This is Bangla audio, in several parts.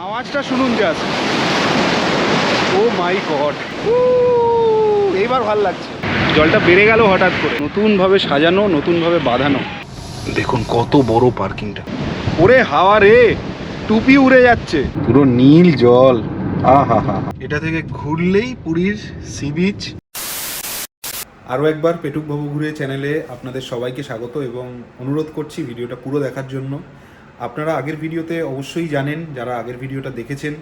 আওয়াজটা শুনুন জাস্ট, ও মাই গড, এইবার ভাল লাগছে। জলটা বেড়ে গেল হঠাৎ করে, নতুনভাবে সাজানো, নতুনভাবে বাঁধানো। দেখুন কত বড় পার্কিংটা, ওরে হাওয়া রে, টুপি উড়ে যাচ্ছে, পুরো নীল জল। আহা হা, এটা থেকে ঘুরলেই পুরীর সি বিচ। আরও একবার পেটুক বাবু ঘুরে চ্যানেলে আপনাদের সবাইকে স্বাগত এবং অনুরোধ করছি ভিডিওটা পুরো দেখার জন্য। আপনারা আগের ভিডিওতে অবশ্যই জানেন, যারা আগের ভিডিওটা দেখেছেন,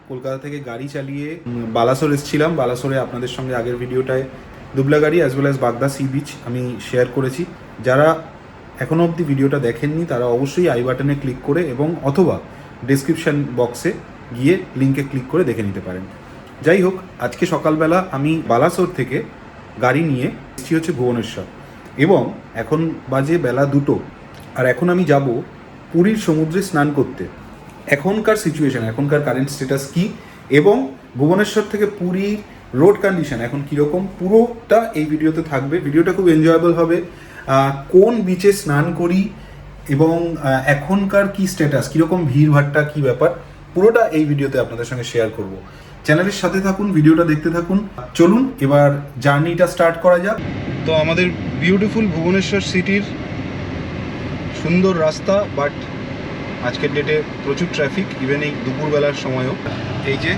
কলকাতা থেকে গাড়ি চালিয়ে বালাসোর এসেছিলাম। বালাসোরে আপনাদের সঙ্গে আগের ভিডিওটায় দুবলাগাড়ি অ্যাজ ওয়েল অ্যাজ বাগদা সি বিচ আমি শেয়ার করেছি। যারা এখনও অবধি ভিডিওটা দেখেননি তারা অবশ্যই আই বাটনে ক্লিক করে এবং অথবা ডেসক্রিপশান বক্সে গিয়ে লিঙ্কে ক্লিক করে দেখে নিতে পারেন। যাই হোক, আজকে সকালবেলা আমি বালাসোর থেকে গাড়ি নিয়ে এসেছি হচ্ছে ভুবনেশ্বর এবং এখন বাজে বেলা 2টো। আর এখন আমি যাব পুরীর সমুদ্রে স্নান করতে। এখনকার সিচুয়েশান, এখনকার কারেন্ট স্ট্যাটাস কী এবং ভুবনেশ্বর থেকে পুরীর রোড কন্ডিশন এখন কীরকম, পুরোটা এই ভিডিওতে থাকবে। ভিডিওটা খুব এনজয়েবল হবে। কোন বিচে স্নান করি এবং এখনকার কী স্ট্যাটাস, কীরকম ভিড়ভাট্টা, কী ব্যাপার, পুরোটা এই ভিডিওতে আপনাদের সঙ্গে শেয়ার করব। চ্যানেলের সাথে থাকুন, ভিডিওটা দেখতে থাকুন। চলুন এবার জার্নিটা স্টার্ট করা যাক। তো আমাদের বিউটিফুল ভুবনেশ্বর সিটির সুন্দর রাস্তা, বাট আজকের ডেটে প্রচুর ট্রাফিক, ইভেন এই দুপুরবেলার সময়ও। এই যে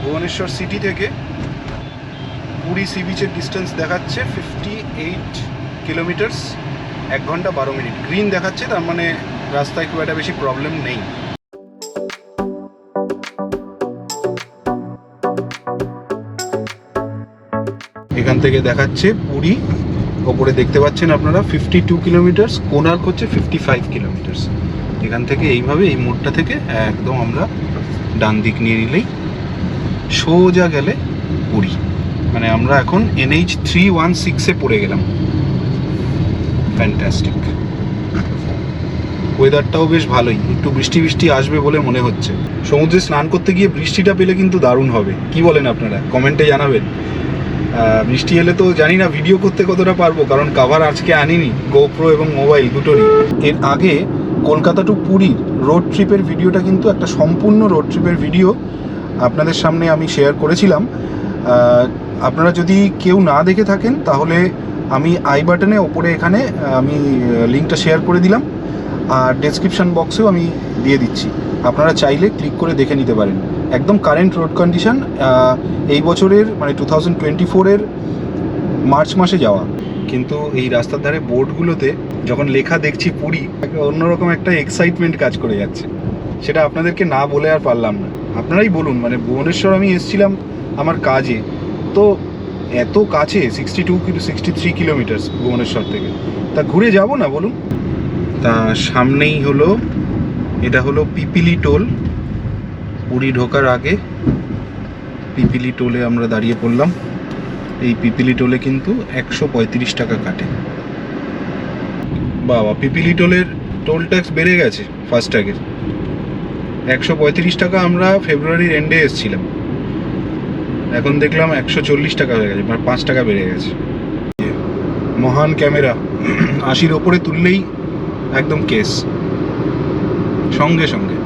ভুবনেশ্বর সিটি থেকে পুরী সি বিচের ডিস্টেন্স দেখাচ্ছে 58 কিলোমিটার্স, 1 ঘন্টা 12 মিনিট। গ্রিন দেখাচ্ছে, তার মানে রাস্তায় খুব একটা বেশি প্রবলেম নেই। এখান থেকে দেখাচ্ছে পুরী, ওপরে দেখতে পাচ্ছেন আপনারা 52 কিলোমিটার্স, কোণার্ক হচ্ছে 55 কিলোমিটার্স। এখান থেকে এইভাবে এই মোড়টা থেকে একদম আমরা ডান দিক নিয়ে নিলেই সোজা গেলে পুরী। মানে আমরা এখন NH 316-এ পড়ে গেলাম। ফ্যান্টাস্টিক, ওয়েদারটাও বেশ ভালোই, একটু বৃষ্টি বৃষ্টি আসবে বলে মনে হচ্ছে। সমুদ্রে স্নান করতে গিয়ে বৃষ্টিটা পেলে কিন্তু দারুণ হবে, কি বলেন আপনারা? কমেন্টে জানাবেন। বৃষ্টি এলে তো জানি না ভিডিও করতে কতটা পারবো, কারণ কাভার আজকে আনিনি, গোপ্রো এবং মোবাইল দুটোরই। এর আগে কলকাতা টু পুরীর রোড ট্রিপের ভিডিওটা কিন্তু একটা সম্পূর্ণ রোড ট্রিপের ভিডিও আপনাদের সামনে আমি শেয়ার করেছিলাম। আপনারা যদি কেউ না দেখে থাকেন তাহলে আমি আই বাটনে ওপরে এখানে আমি লিঙ্কটা শেয়ার করে দিলাম, আর ডেসক্রিপশান বক্সেও আমি দিয়ে দিচ্ছি, আপনারা চাইলে ক্লিক করে দেখে নিতে পারেন। একদম কারেন্ট রোড কন্ডিশন, এই বছরের মানে 2024-এর মার্চ মাসে যাওয়া। কিন্তু এই রাস্তার ধারে বোর্ডগুলোতে যখন লেখা দেখছি পুরী, অন্যরকম একটা এক্সাইটমেন্ট কাজ করে যাচ্ছে, সেটা আপনাদেরকে না বলে আর পারলাম না। আপনারাই বলুন, মানে ভুবনেশ্বর আমি এসেছিলাম আমার কাজে, তো এত কাছে 63 কিলোমিটার্স ভুবনেশ্বর থেকে, তা ঘুরে যাব না বলুন? তা সামনেই হলো, এটা হলো পিপিলি টোল। পুরী ঢোকার আগে পিপিলি টোলে আমরা দাঁড়িয়ে পড়লাম। এই পিপিলি টোলে কিন্তু 135 টাকা কাটে। বাবা, পিপিলি টোলের টোল ট্যাক্স বেড়ে গেছে ফাস্ট্যাগের। 135 টাকা আমরা ফেব্রুয়ারির এন্ডে এসেছিলাম, এখন দেখলাম 140 টাকা হয়ে গেছে, মানে 5 টাকা বেড়ে গেছে। মহান ক্যামেরা, 80-র ওপরে তুললেই একদম কেস, সঙ্গে সঙ্গে।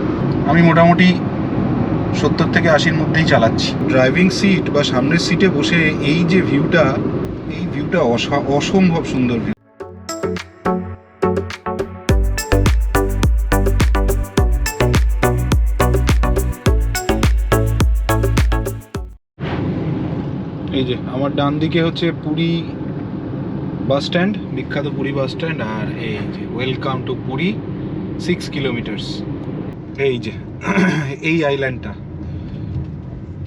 আমি মোটামুটি 70 থেকে 80-র মধ্যেই চালাচ্ছি। ড্রাইভিং সিট বা সামনের সিটে বসে এই যে ভিউটা, এই ভিউটা অসম্ভব সুন্দর ভিউ। এই যে আমার ডান দিকে হচ্ছে পুরী বাস স্ট্যান্ড, বিখ্যাত পুরী বাস স্ট্যান্ড, আর এই যে ওয়েলকাম টু পুরী 6 কিলোমিটার্স। এই যে এই আইল্যান্ডটা,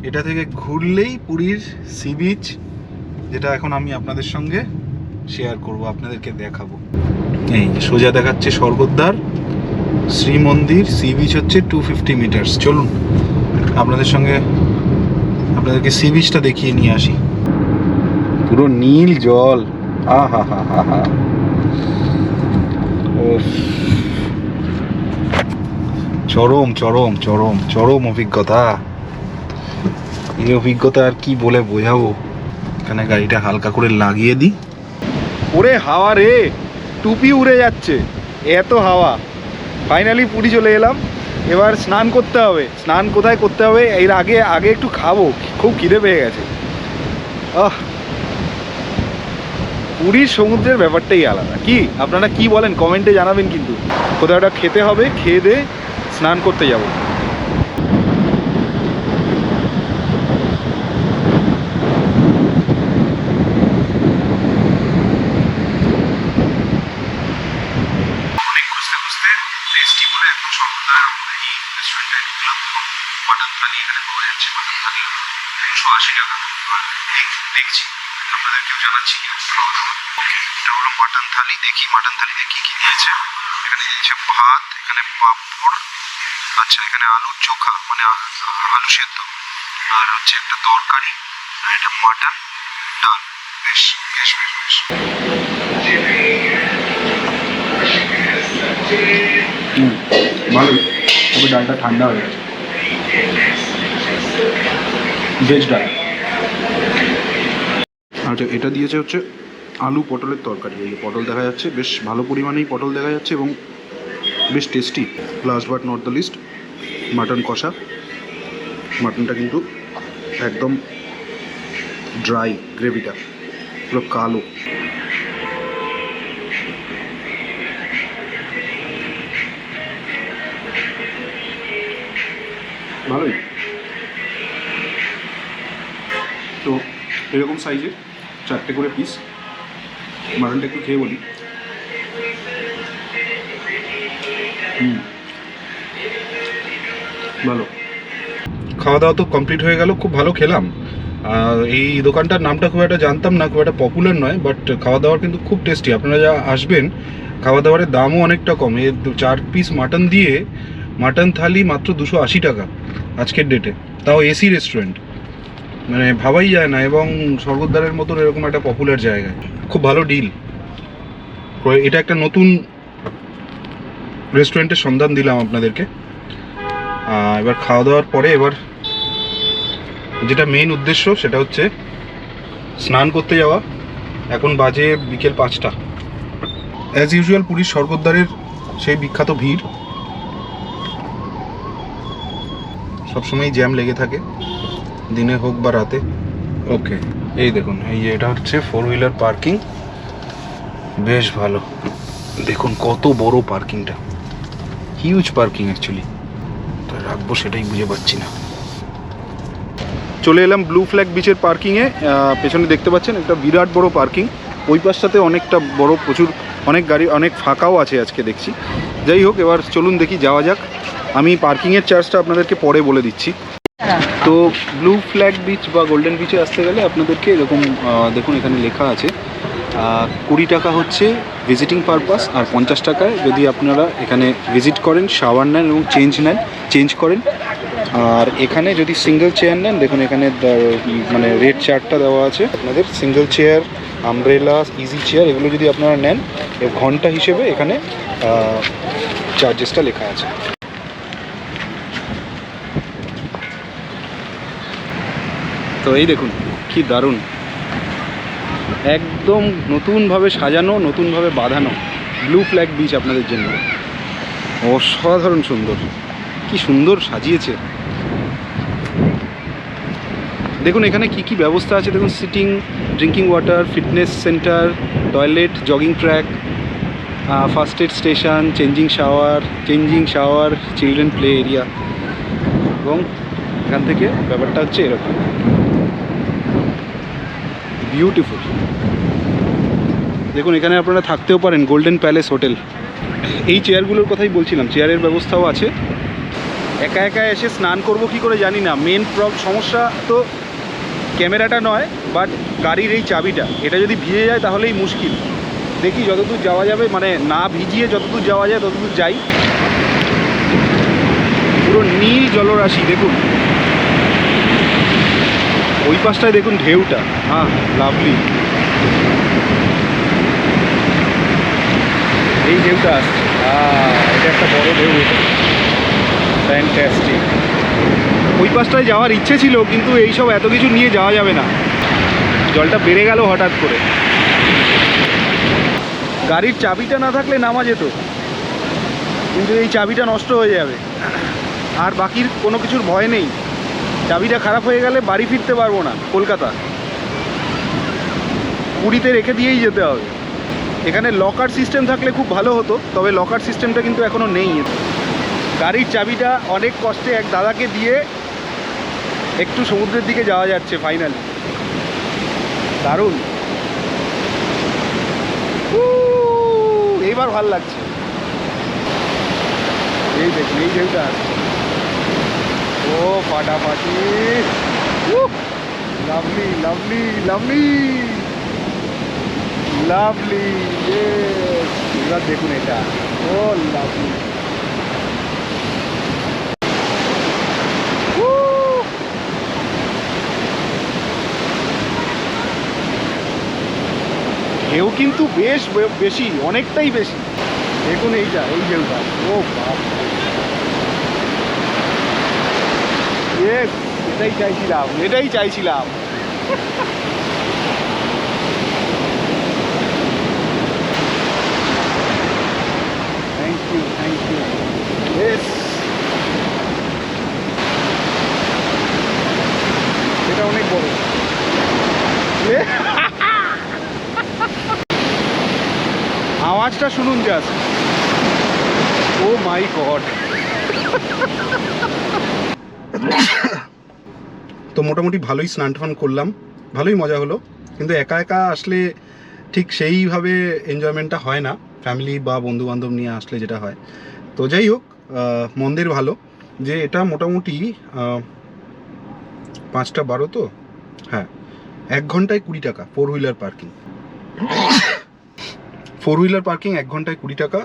এটা থেকে ঘুরলেই পুরীর সি বিচ, যেটা এখন আমি আপনাদের সঙ্গে শেয়ার করব, আপনাদেরকে দেখাবো। এই সোজা দেখাচ্ছে স্বর্গদ্বার, শ্রী মন্দির, সি বিচ হচ্ছে 250 মিটার্স। চলুন আপনাদেরকে সি বিচটা দেখিয়ে নিয়ে আসি। পুরো নীল জল, আহা হা হা হা, চরম চরম চরম চরম অভিজ্ঞতা। এই অভিজ্ঞতা আর কি বলে বোঝাবো। এখানে গাড়িটা হালকা করে লাগিয়ে দিই। ওরে হাওয়া রে, টুপি উড়ে যাচ্ছে, এত হাওয়া। ফাইনালি পুরী চলে এলাম। এবার স্নান করতে হবে। স্নান কোথায় করতে হবে এর আগে আগে একটু খাবো, খুব খিদে পেয়ে গেছে। পুরীর সমুদ্রের ব্যাপারটাই আলাদা। কি আপনারা কি বলেন কমেন্টে জানাবেন কিন্তু। কোথাও একটা খেতে হবে, খেয়ে দিয়ে স্নান করতে যাব। মাটন থালি এখানে পাওয়া যাচ্ছে, মাটন থালি 280 টাকা। দেখছি আপনাদেরকেও জানাচ্ছি খাওয়া দাওয়া। এটা হলো মাটন থালি। দেখি মাটন থালিতে কি কি দিয়েছে। এখানে দিয়েছে ভাত, এখানে পাঁপড়, আচ্ছা এখানে আলুর চোখা মানে আলু সেদ্ধ, আর হচ্ছে একটা তরকারি, আর এটা মাটন ডাল। বেশ বেশ বেশ বেশ ভালোই। তবে ডালটা ঠান্ডা হয়ে গেছে। ভেজ ডাল। আচ্ছা এটা দিয়েছে হচ্ছে আলু পটলের তরকারি। এই পটল দেখা যাচ্ছে, বেশ ভালো পরিমাণেই পটল দেখা যাচ্ছে এবং বেশ tasty. Last but not the least, mutton কষা। মাটনটা কিন্তু একদম ড্রাই, গ্রেভিটা পুরো কালো। ভালোই। তো এরকম সাইজের 4টে করে পিস। মাটনটা একটু খেয়ে বলি। ভালো। খাওয়া দাওয়া তো কমপ্লিট হয়ে গেল, খুব ভালো খেলাম। এই দোকানটার নামটা খুব একটা জানতাম না, খুব একটা পপুলার নয়, বাট খাওয়া দাওয়ার কিন্তু খুব টেস্টি। আপনারা যা আসবেন, খাওয়া দাওয়ার দামও অনেকটা কম। এর 4 পিস মাটন দিয়ে মাটন থালি মাত্র 280 টাকা আজকের ডেটে, তাও এসি রেস্টুরেন্ট। মানে ভাবাই যায় না, এবং স্বর্গদ্বারের মতন এরকম একটা পপুলার জায়গায় খুব ভালো ডিল। এটা একটা নতুন রেস্টুরেন্টের সন্ধান দিলাম আপনাদেরকে। এবার খাওয়া দাওয়ার পরে এবার যেটা মেইন উদ্দেশ্য সেটা হচ্ছে স্নান করতে যাওয়া। এখন বাজে বিকেল 5টা। অ্যাজ ইউজুয়াল পুরীর স্বর্গদ্বারের সেই বিখ্যাত ভিড়, সবসময়ই জ্যাম লেগে থাকে, দিনে হোক বা রাতে। ওকে, এই দেখুন, এই যে এটা হচ্ছে 4 হুইলার পার্কিং। বেশ ভালো। দেখুন কত বড় পার্কিংটা, হিউজ পার্কিং অ্যাকচুয়ালি। তো রাখবো সেটাই বুঝে পাচ্ছি না। চলে এলাম ব্লু ফ্ল্যাগ বিচের পার্কিংয়ে। পেছনে দেখতে পাচ্ছেন একটা বিরাট বড় পার্কিং। ওই পাশটাতে অনেকটা বড়, প্রচুর অনেক গাড়ি, অনেক ফাঁকাও আছে আজকে দেখছি। যাই হোক, এবার চলুন দেখি, যাওয়া যাক। আমি পার্কিংয়ের চার্জটা আপনাদেরকে পরে বলে দিচ্ছি। তো ব্লু ফ্ল্যাগ বিচ বা গোল্ডেন বিচে আসতে গেলে আপনাদেরকে এরকম দেখুন এখানে লেখা আছে 20 টাকা হচ্ছে ভিজিটিং পারপাস, আর 50 টাকায় যদি আপনারা এখানে ভিজিট করেন, শাওয়ার নেন এবং চেঞ্জ করেন। আর এখানে যদি সিঙ্গেল চেয়ার নেন, দেখুন এখানে মানে রেড চার্টটা দেওয়া আছে আপনাদের। Single chair, umbrella, easy chair, এগুলো যদি আপনারা নেন ঘন্টা হিসেবে এখানে চার্জেসটা লেখা আছে। তো এই দেখুন কি দারুণ, একদম নতুনভাবে সাজানো, নতুনভাবে বাঁধানো ব্লু ফ্ল্যাগ বিচ আপনাদের জন্য। অসাধারণ সুন্দর, কি সুন্দর সাজিয়েছে। দেখুন এখানে কি কি ব্যবস্থা আছে দেখুন। Seating, drinking water, fitness centre, toilet, jogging track, first aid station, changing shower, children play area. এবং এখান থেকে ব্যাপারটা হচ্ছে এরকম বিউটিফুল। দেখুন এখানে আপনারা থাকতেও পারেন, গোল্ডেন প্যালেস হোটেল। এই চেয়ারগুলোর কথাই বলছিলাম, চেয়ারের ব্যবস্থাও আছে। একা একা এসে স্নান করব কি করে জানি না। মেন সমস্যা তো ক্যামেরাটা নয়, বাট গাড়ির এই চাবিটা, এটা যদি ভিজে যায় তাহলেই মুশকিল। দেখি যতদূর যাওয়া যাবে, মানে না ভিজিয়ে যতদূর যাওয়া যায় ততদূর যাই। পুরো নীল জলরাশি দেখুন, ওই পাশটায় দেখুন ঢেউটা, লাভলি। এই ঢেউটা আসছে, এটা একটা বড় ঢেউ, এটা ফ্যান্টাস্টিক। ওই পাশটায় যাওয়ার ইচ্ছে ছিল, কিন্তু এইসব এত কিছু নিয়ে যাওয়া যাবে না। জলটা বেড়ে গেল হঠাৎ করে। গাড়ির চাবিটা না থাকলে নামা যেত। কিন্তু এই চাবিটা নষ্ট হয়ে যাবে, আর বাকির কোনো কিছুর ভয় নেই। চাবিটা খারাপ হয়ে গেলে বাড়ি ফিরতে পারবো না, কলকাতা পুরীতে রেখে দিয়েই যেতে হবে। এখানে লকার সিস্টেম থাকলে খুব ভালো হতো, তবে লকার সিস্টেমটা কিন্তু এখনও নেই। গাড়ির চাবিটা অনেক কষ্টে এক দাদাকে দিয়ে একটু সমুদ্রের দিকে যাওয়া যাচ্ছে ফাইনালি। দারুণ, এইবার ভাল লাগছে। এই দেখুন এই ঢেউটা আছে, ও ফাটাফাটি, লাভলি লাভলি লাভলি লাভলি। এবার দেখুন এটা, ও লাভলি। ঢেউ কিন্তু বেশ বেশি, অনেকটাই বেশি। দেখুন এইটা, এই ঢেউটা, ও বাপ, এটাই চাইছিলাম, এটাই চাইছিলাম। Thank you, thank you. এটা অনেক বড়। আওয়াজটা শুনুন জাস্ট, ও মাই গড। তো মোটামুটি ভালোই স্নান টান করলাম, ভালোই মজা হলো, কিন্তু একা একা আসলে ঠিক সেইভাবে এনজয়মেন্টটা হয় না, ফ্যামিলি বা বন্ধু বান্ধব নিয়ে আসলে যেটা হয়। তো যাই হোক, মন্দির ভালো যে এটা মোটামুটি 5টা 12, তো হ্যাঁ 1 ঘন্টায় 20 টাকা 4 হুইলার পার্কিং। 4 হুইলার পার্কিং 1 ঘন্টায় 20 টাকা।